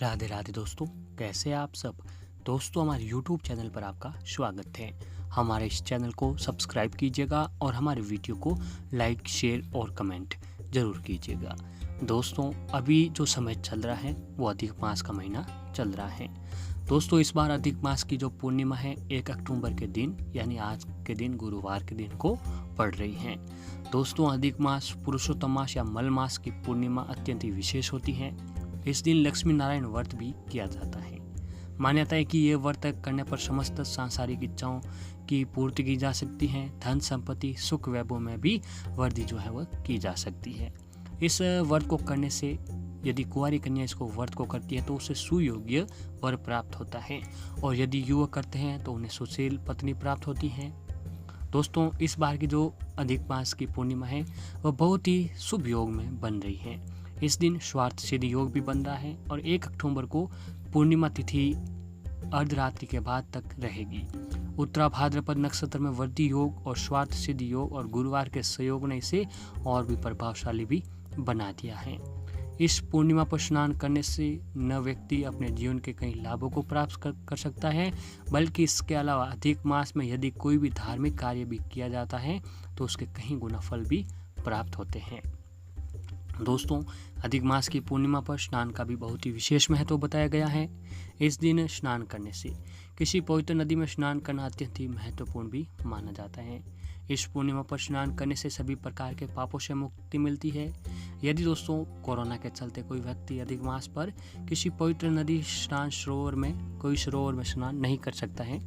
राधे राधे दोस्तों, कैसे आप सब। दोस्तों, हमारे YouTube चैनल पर आपका स्वागत है। हमारे इस चैनल को सब्सक्राइब कीजिएगा और हमारे वीडियो को लाइक, शेयर और कमेंट ज़रूर कीजिएगा। दोस्तों, अभी जो समय चल रहा है वो अधिक मास का महीना चल रहा है। दोस्तों, इस बार अधिक मास की जो पूर्णिमा है 1 अक्टूबर के दिन यानी आज के दिन गुरुवार के दिन को पड़ रही है। दोस्तों, अधिक मास, पुरुषोत्तम मास या मल मास की पूर्णिमा अत्यंत ही विशेष होती है। इस दिन लक्ष्मी नारायण व्रत भी किया जाता है। मान्यता है कि ये व्रत करने पर समस्त सांसारिक इच्छाओं की पूर्ति की जा सकती है। धन संपत्ति, सुख, वैभव में भी वृद्धि जो है वह की जा सकती है। इस व्रत को करने से यदि कुंवारी कन्या इसको व्रत को करती है तो उसे सुयोग्य वर प्राप्त होता है, और यदि युवक करते हैं तो उन्हें सुशील पत्नी प्राप्त होती है। दोस्तों, इस बार की जो अधिक मास की पूर्णिमा है वह बहुत ही शुभ योग में बन रही है। इस दिन स्वार्थ सिद्धि योग भी बन रहा है और 1 अक्टूबर को पूर्णिमा तिथि अर्धरात्रि के बाद तक रहेगी। उत्तरा भाद्रपद नक्षत्र में वृद्धि योग और स्वार्थ सिद्धि योग और गुरुवार के संयोग ने इसे और भी प्रभावशाली भी बना दिया है। इस पूर्णिमा पर स्नान करने से न व्यक्ति अपने जीवन के कई लाभों को प्राप्त कर सकता है, बल्कि इसके अलावा अधिक मास में यदि कोई भी धार्मिक कार्य भी किया जाता है तो उसके कहीं गुना फल भी प्राप्त होते हैं। दोस्तों, अधिक मास की पूर्णिमा पर स्नान का भी बहुत ही विशेष महत्व बताया गया है। इस दिन स्नान करने से किसी पवित्र नदी में स्नान करना अत्यंत ही महत्वपूर्ण भी माना जाता है। इस पूर्णिमा पर स्नान करने से सभी प्रकार के पापों से मुक्ति मिलती है। यदि दोस्तों कोरोना के चलते कोई व्यक्ति अधिक मास पर किसी पवित्र नदी स्नान सरोवर में स्नान नहीं कर सकता है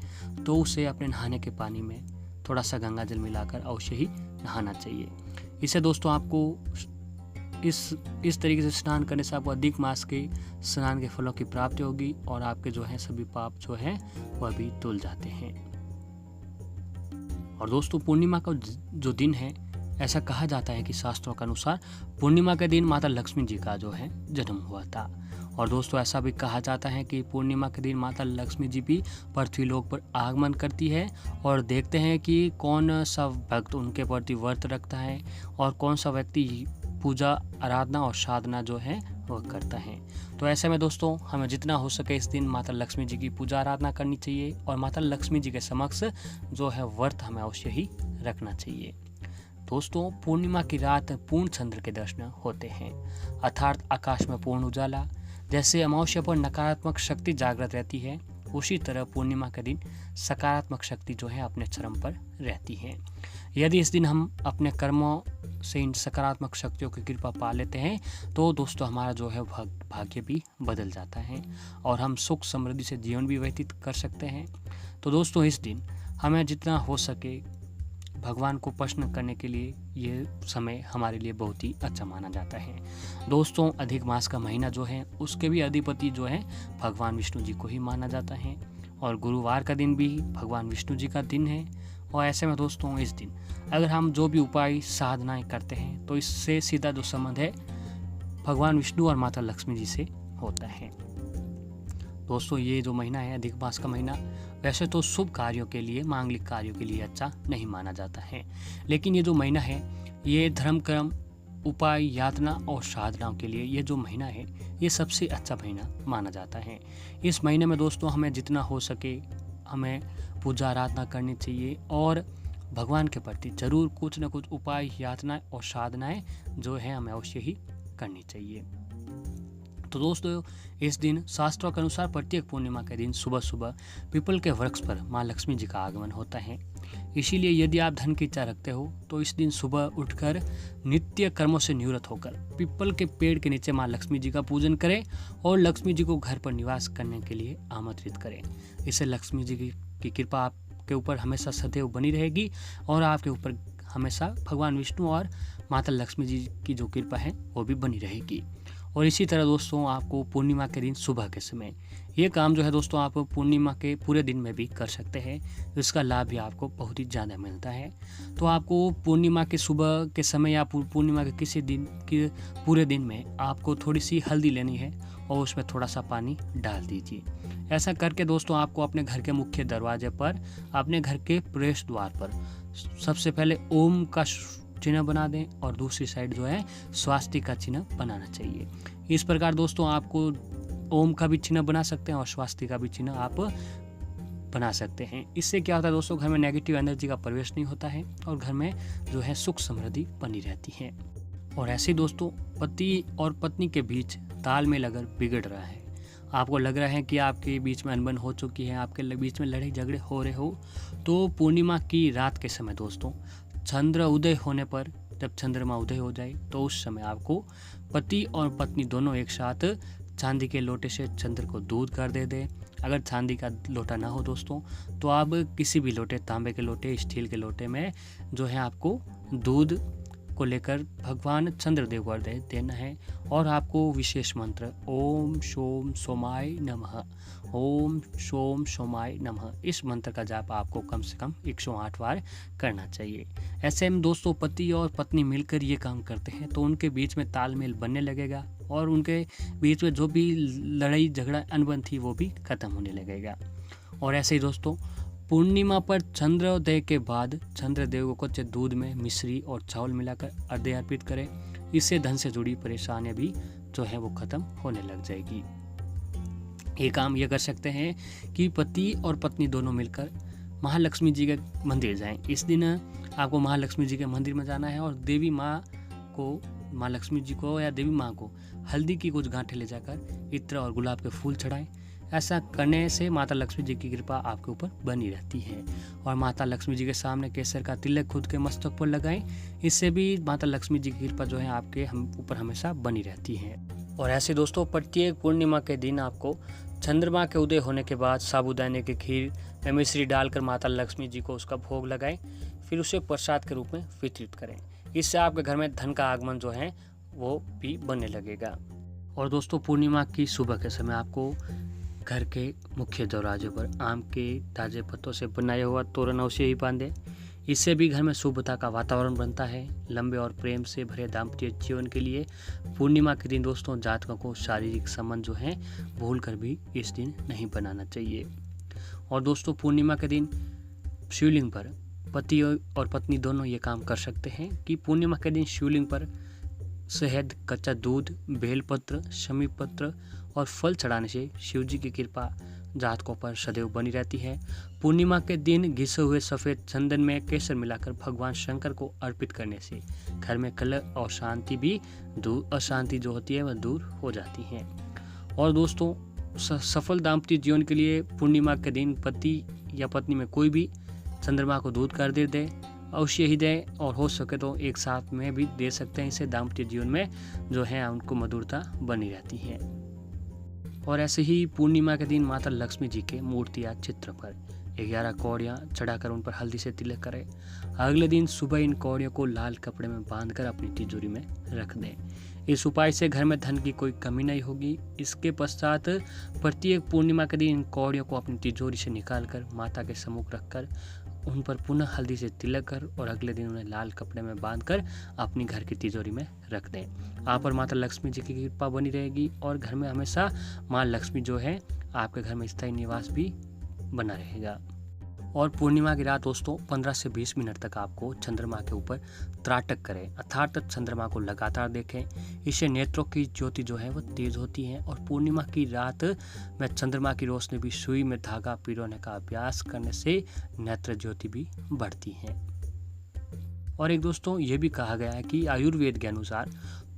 तो उसे अपने नहाने के पानी में थोड़ा सा गंगा जल मिलाकर अवश्य ही नहाना चाहिए। इससे दोस्तों आपको इस तरीके से स्नान करने से आपको अधिक मास के स्नान के फलों की प्राप्ति होगी और आपके जो है सभी पाप जो है वह भी धुल जाते हैं। और दोस्तों, पूर्णिमा का जो दिन है, ऐसा कहा जाता है कि शास्त्रों के अनुसार पूर्णिमा के दिन माता लक्ष्मी जी का जो है जन्म हुआ था। और दोस्तों, ऐसा भी कहा जाता है कि पूर्णिमा के दिन माता लक्ष्मी जी भी पृथ्वी लोक पर आगमन करती है और देखते हैं कि कौन सा भक्त उनके प्रति व्रत रखता है और कौन सा व्यक्ति पूजा, आराधना और साधना जो है वह करता है। तो ऐसे में दोस्तों, हमें जितना हो सके इस दिन माता लक्ष्मी जी की पूजा आराधना करनी चाहिए और माता लक्ष्मी जी के समक्ष जो है व्रत हमें अवश्य ही रखना चाहिए। दोस्तों, पूर्णिमा की रात पूर्ण चंद्र के दर्शन होते हैं, अर्थात आकाश में पूर्ण उजाला। जैसे अमावस्या पर नकारात्मक शक्ति जागृत रहती है, उसी तरह पूर्णिमा के दिन सकारात्मक शक्ति जो है अपने चरम पर रहती है। यदि इस दिन हम अपने कर्मों से इन सकारात्मक शक्तियों की कृपा पा लेते हैं तो दोस्तों हमारा जो है भाग्य भी बदल जाता है और हम सुख समृद्धि से जीवन भी व्यतीत कर सकते हैं। तो दोस्तों, इस दिन हमें जितना हो सके भगवान को प्रसन्न करने के लिए ये समय हमारे लिए बहुत ही अच्छा माना जाता है। दोस्तों, अधिक मास का महीना जो है उसके भी अधिपति जो है भगवान विष्णु जी को ही माना जाता है और गुरुवार का दिन भी भगवान विष्णु जी का दिन है। और ऐसे में दोस्तों, इस दिन अगर हम जो भी उपाय साधनाएं करते हैं तो इससे सीधा जो संबंध है भगवान विष्णु और माता लक्ष्मी जी से होता है। दोस्तों, ये जो महीना है अधिक मास का महीना वैसे तो शुभ कार्यों के लिए, मांगलिक कार्यों के लिए अच्छा नहीं माना जाता है, लेकिन ये जो महीना है ये धर्म कर्म, उपाय, यातना और साधनाओं के लिए ये जो महीना है ये सबसे अच्छा महीना माना जाता है। इस महीने में दोस्तों हमें जितना हो सके हमें पूजा आराधना करनी चाहिए और भगवान के प्रति जरूर कुछ न कुछ उपाय, यातनाएं और साधनाएं जो है हमें अवश्य ही करनी चाहिए। तो दोस्तों, इस दिन शास्त्रों के अनुसार प्रत्येक पूर्णिमा के दिन सुबह सुबह पीपल के वृक्ष पर माँ लक्ष्मी जी का आगमन होता है। इसीलिए यदि आप धन की इच्छा रखते हो तो इस दिन सुबह उठकर नित्य कर्मों से निवृत्त होकर पीपल के पेड़ के नीचे माँ लक्ष्मी जी का पूजन करें और लक्ष्मी जी को घर पर निवास करने के लिए आमंत्रित करें। इससे लक्ष्मी जी की कृपा आपके ऊपर हमेशा सदैव बनी रहेगी और आपके ऊपर हमेशा भगवान विष्णु और माता लक्ष्मी जी की जो कृपा है वो भी बनी रहेगी। और इसी तरह दोस्तों, आपको पूर्णिमा के दिन सुबह के समय ये काम जो है दोस्तों आप पूर्णिमा के पूरे दिन में भी कर सकते हैं, इसका लाभ भी आपको बहुत ही ज़्यादा मिलता है। तो आपको पूर्णिमा के सुबह के समय या पूर्णिमा के किसी दिन के पूरे दिन में आपको थोड़ी सी हल्दी लेनी है और उसमें थोड़ा सा पानी डाल दीजिए। ऐसा करके दोस्तों आपको अपने घर के मुख्य दरवाजे पर, अपने घर के प्रवेश द्वार पर सबसे पहले ओम का चिन्ह बना दें और दूसरी साइड जो है स्वास्तिक का चिन्ह बनाना चाहिए। इस प्रकार दोस्तों आपको ओम का भी चिन्ह बना सकते हैं और स्वास्तिक का भी चिन्ह आप बना सकते हैं। इससे क्या होता है दोस्तों, घर में नेगेटिव एनर्जी का प्रवेश नहीं होता है और घर में जो है सुख समृद्धि बनी रहती है। और ऐसे ही दोस्तों, पति और पत्नी के बीच तालमेल अगर बिगड़ रहा है, आपको लग रहा है कि आपके बीच में अनबन हो चुकी है, आपके बीच में लड़ाई झगड़े हो रहे हो, तो पूर्णिमा की रात के समय दोस्तों, चंद्र उदय होने पर, जब चंद्रमा उदय हो जाए तो उस समय आपको पति और पत्नी दोनों एक साथ चांदी के लोटे से चंद्र को दूध कर दे दें। अगर चांदी का लोटा ना हो दोस्तों, तो आप किसी भी लोटे, तांबे के लोटे, स्टील के लोटे में जो है आपको दूध को लेकर भगवान चंद्रदेव को अर्घ्य देना है। और आपको विशेष मंत्र ओम सोम सोमाय नमः, ओम सोम सोमाय नमः, इस मंत्र का जाप आपको कम से कम 108 बार करना चाहिए। ऐसे में दोस्तों, पति और पत्नी मिलकर ये काम करते हैं तो उनके बीच में तालमेल बनने लगेगा और उनके बीच में जो भी लड़ाई झगड़ा अनबन थी वो भी खत्म होने लगेगा। और ऐसे ही दोस्तों, पूर्णिमा पर चंद्रोदय के बाद चंद्रदेव को कच्चे दूध में मिश्री और चावल मिलाकर अर्घ्य अर्पित करें। इससे धन से जुड़ी परेशानियां भी जो है वो खत्म होने लग जाएगी। ये काम ये कर सकते हैं कि पति और पत्नी दोनों मिलकर महालक्ष्मी जी के मंदिर जाएं। इस दिन आपको महालक्ष्मी जी के मंदिर में जाना है और देवी माँ को, माँ लक्ष्मी जी को या देवी माँ को हल्दी की कुछ गांठें ले जाकर इत्र और गुलाब के फूल चढ़ाएं। ऐसा करने से माता लक्ष्मी जी की कृपा आपके ऊपर बनी रहती है। और माता लक्ष्मी जी के सामने केसर का तिलक खुद के मस्तक पर लगाएं। इससे भी माता लक्ष्मी जी की कृपा जो है आपके ऊपर हमेशा बनी रहती है। और ऐसे दोस्तों, प्रत्येक पूर्णिमा के दिन आपको चंद्रमा के उदय होने के बाद साबूदाने की खीर में मिश्री डालकर माता लक्ष्मी जी को उसका भोग लगाएं, फिर उसे प्रसाद के रूप में वितरित करें। इससे आपके घर में धन का आगमन जो है वो भी बनने लगेगा। और दोस्तों, पूर्णिमा की सुबह के समय आपको घर के मुख्य दरवाजे पर आम के ताजे पत्तों से बनाया हुआ तोरण अवश्य ही बांधें। इससे भी घर में शुभता का वातावरण बनता है। लंबे और प्रेम से भरे दाम्पत्य जीवन के लिए पूर्णिमा के दिन दोस्तों, जातकों को शारीरिक संबंध जो है भूल कर भी इस दिन नहीं बनाना चाहिए। और दोस्तों, पूर्णिमा के दिन शिवलिंग पर पति और पत्नी दोनों ये काम कर सकते हैं कि पूर्णिमा के दिन शिवलिंग पर शहद, कच्चा दूध, बेलपत्र, शमी पत्र और फल चढ़ाने से शिव जी की कृपा जातकों पर सदैव बनी रहती है। पूर्णिमा के दिन घिसे हुए सफ़ेद चंदन में केसर मिलाकर भगवान शंकर को अर्पित करने से घर में कलह और अशांति जो होती है वह दूर हो जाती है। और दोस्तों, सफल दाम्पत्य जीवन के लिए पूर्णिमा के दिन पति या पत्नी में कोई भी चंद्रमा को दूध कर दे अवश्य ही दें, और हो सके तो एक साथ में भी दे सकते हैं। इससे दाम्पत्य जीवन में जो है उनको मधुरता बनी रहती है। और ऐसे ही पूर्णिमा के दिन माता लक्ष्मी जी के मूर्ति या चित्र पर 11 कौड़ियाँ चढ़ाकर उन पर हल्दी से तिलक करें। अगले दिन सुबह इन कौड़ियों को लाल कपड़े में बांधकर अपनी तिजोरी में रख दें। इस उपाय से घर में धन की कोई कमी नहीं होगी। इसके पश्चात प्रत्येक पूर्णिमा के दिन इन कौड़ियों को अपनी तिजोरी से निकालकर माता के सम्मुख रखकर उन पर पुनः हल्दी से तिलक कर और अगले दिन उन्हें लाल कपड़े में बांधकर अपनी घर की तिजोरी में रख दें। आप पर माता लक्ष्मी जी की कृपा बनी रहेगी और घर में हमेशा माँ लक्ष्मी जो है आपके घर में स्थायी निवास भी बना रहेगा। और पूर्णिमा की रात दोस्तों 15 से 20 मिनट तक आपको चंद्रमा के ऊपर त्राटक करें, अर्थात चंद्रमा को लगातार देखें। इससे नेत्रों की ज्योति जो है वो तेज होती है। और पूर्णिमा की रात में चंद्रमा की रोशनी भी सुई में धागा पिरोने का अभ्यास करने से नेत्र ज्योति भी बढ़ती है। और एक दोस्तों, ये भी कहा गया है कि आयुर्वेद के अनुसार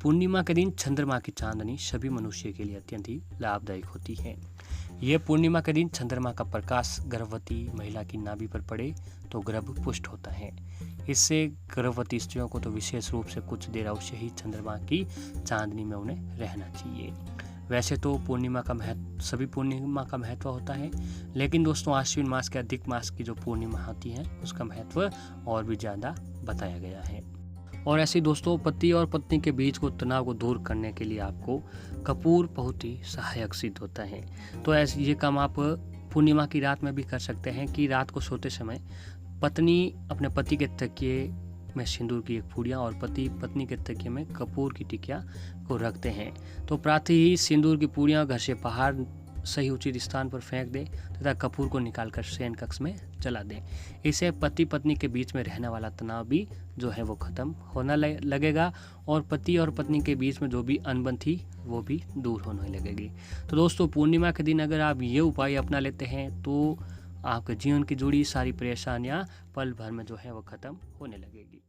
पूर्णिमा के दिन चंद्रमा की चांदनी सभी मनुष्य के लिए अत्यंत ही लाभदायक होती है। यह पूर्णिमा के दिन चंद्रमा का प्रकाश गर्भवती महिला की नाभि पर पड़े तो गर्भ पुष्ट होता है। इससे गर्भवती स्त्रियों को तो विशेष रूप से कुछ देर अवश्य ही चंद्रमा की चांदनी में उन्हें रहना चाहिए। वैसे तो सभी पूर्णिमा का महत्व होता है, लेकिन दोस्तों आश्विन मास के अधिक मास की जो पूर्णिमा होती है उसका महत्व और भी ज़्यादा बताया गया है। और ऐसे दोस्तों, पति और पत्नी के बीच को तनाव को दूर करने के लिए आपको कपूर बहुत ही सहायक सिद्ध होता है। तो ऐसे ये काम आप पूर्णिमा की रात में भी कर सकते हैं कि रात को सोते समय पत्नी अपने पति के तकिए में सिंदूर की एक पुड़िया और पति पत्नी के तकिए में कपूर की टिकिया को रखते हैं। तो प्रातः ही सिंदूर की पुड़िया घर से बाहर सही उचित स्थान पर फेंक दें तथा कपूर को निकालकर शयन कक्ष में जला दें। इससे पति पत्नी के बीच में रहने वाला तनाव भी जो है वो खत्म होना लगेगा और पति और पत्नी के बीच में जो भी अनबन थी वो भी दूर होने लगेगी। तो दोस्तों, पूर्णिमा के दिन अगर आप ये उपाय अपना लेते हैं तो आपके जीवन की जुड़ी सारी परेशानियां पल भर में जो है वो खत्म होने लगेगी।